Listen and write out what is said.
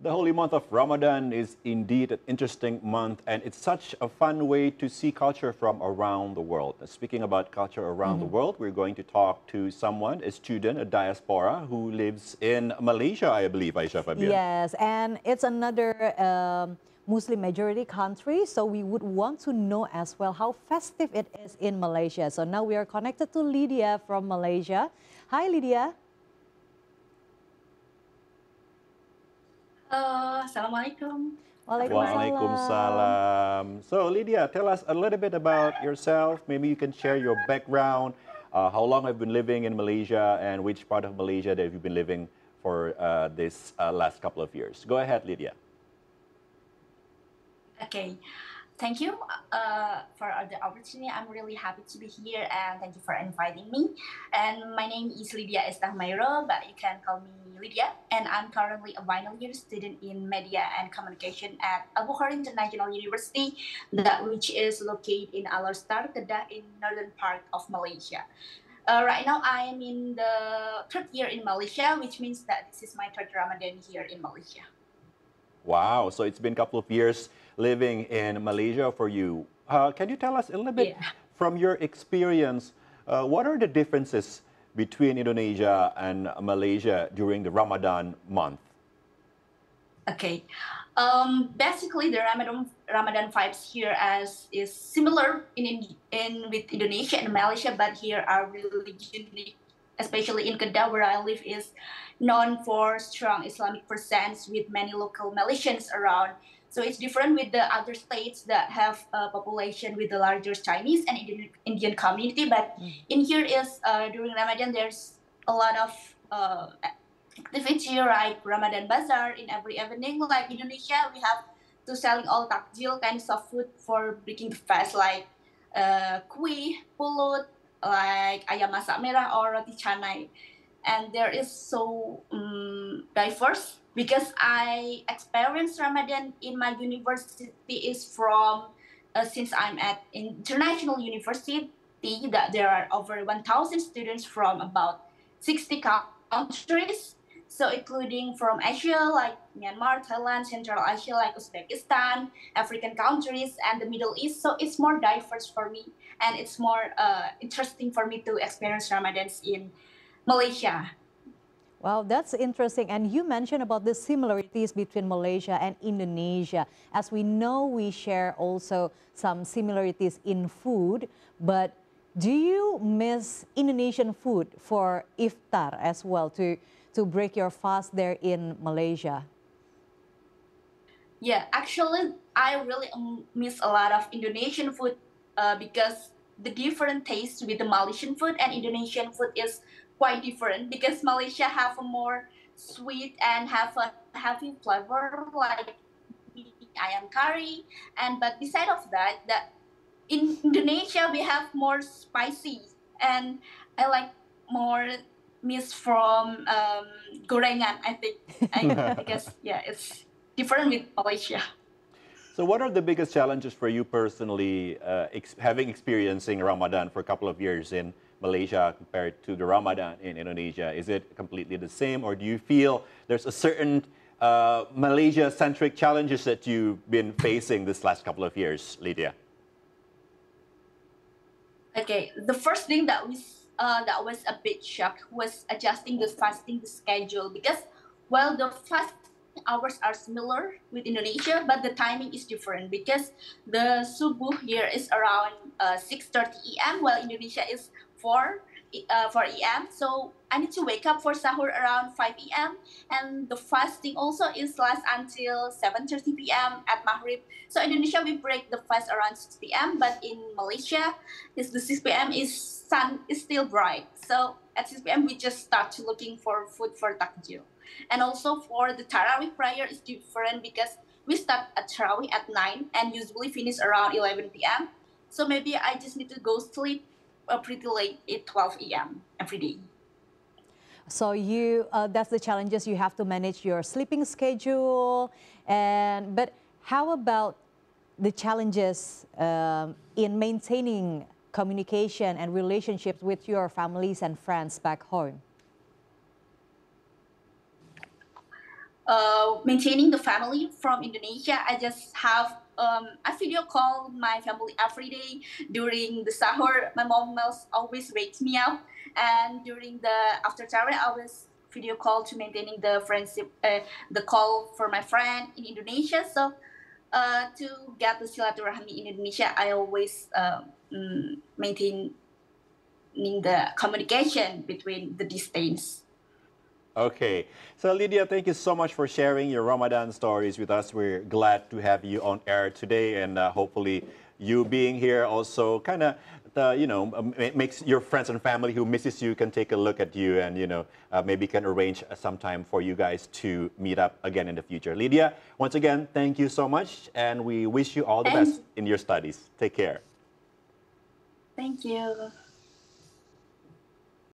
The holy month of Ramadan is indeed an interesting month, and it's such a fun way to see culture from around the world. Speaking about culture around the world, we're going to talk to someone, a student, a diaspora, who lives in Malaysia, I believe, Aisha Fabian. Yes, and it's another Muslim majority country, so we would want to know as well how festive it is in Malaysia. So now we are connected to Lydia from Malaysia. Hi, Lydia. Assalamualaikum. Waalaikumsalam. So, Lydia, tell us a little bit about yourself. Maybe you can share your background, how long have you been living in Malaysia, and which part of Malaysia that you've been living for this last couple of years. Go ahead, Lydia. Okay. Thank you for the opportunity. I'm really happy to be here and thank you for inviting me. And my name is Lydia Estahmairo, but you can call me Lydia. And I'm currently a final year student in Media and Communication at Al Bukhari International University, which is located in Al-Star, Kedah, in northern part of Malaysia. Right now, I am in the third year in Malaysia, which means that this is my third Ramadan here in Malaysia. Wow, so it's been a couple of years living in Malaysia for you. Can you tell us a little bit from your experience, what are the differences between Indonesia and Malaysia during the Ramadan month? Okay, basically the Ramadan vibes here is similar with Indonesia and Malaysia, but here are really unique. Especially in Kedah, where I live, is known for strong Islamic presence with many local Malaysians around. So it's different with the other states that have a population with the larger Chinese and Indian community. But in here is during Ramadan, there's a lot of activity like Ramadan Bazaar in every evening. Like Indonesia, we have to selling all takjil kinds of food for breaking the fast, like kuih, pulut, like ayam masak merah or roti canai. And there is so diverse because I experienced Ramadan in my university is from since I'm at international university that there are over 1,000 students from about 60 countries. So including from Asia like Myanmar, Thailand, Central Asia like Uzbekistan, African countries, and the Middle East. So it's more diverse for me, and it's more interesting for me to experience Ramadans in Malaysia. Wow, that's interesting. And you mentioned about the similarities between Malaysia and Indonesia. As we know, we share also some similarities in food, but do you miss Indonesian food for iftar as well to break your fast there in Malaysia? Yeah, actually, I really miss a lot of Indonesian food because the different taste with the Malaysian food and Indonesian food is quite different because Malaysia have a more sweet and have a heavy flavor like ayam curry, and but beside of that, in Indonesia we have more spicy, and I like more miss from gorengan. I think I guess yeah, it's different with Malaysia. So what are the biggest challenges for you personally, experiencing Ramadan for a couple of years in Malaysia compared to the Ramadan in Indonesia? Is it completely the same, or do you feel there's a certain Malaysia-centric challenges that you've been facing this last couple of years, Lydia? Okay, the first thing that was a big shock was adjusting the fasting schedule because while the fast hours are similar with Indonesia, but the timing is different because the subuh here is around 6:30 a.m. while Indonesia is 4 a.m. So I need to wake up for sahur around 5 a.m. and the fasting also is last until 7:30 p.m. at Maghrib. So Indonesia we break the fast around 6 p.m. but in Malaysia is the 6 p.m. is sun is still bright. So at 6 p.m. we just start to looking for food for takjil. And also for the Tarawih prayer is different because we start at Tarawih at 9 and usually finish around 11 p.m. So maybe I just need to go sleep pretty late at 12 a.m. every day. So that's the challenges you have to manage your sleeping schedule. But how about the challenges in maintaining communication and relationships with your families and friends back home? maintaining the family from Indonesia. I just have I video call my family every day. During the sahur, my mom always wakes me up, and during the after tarawih, I always video call to maintaining the friendship, the call for my friend in Indonesia. So to get the silaturahmi in Indonesia, I always maintaining the communication between the distance. Okay. So Lydia, thank you so much for sharing your Ramadan stories with us. We're glad to have you on air today, and hopefully you being here also kind of, makes your friends and family who misses you can take a look at you and, maybe can arrange some time for you guys to meet up again in the future. Lydia, once again, thank you so much, and we wish you all the best in your studies. Take care. Thank you.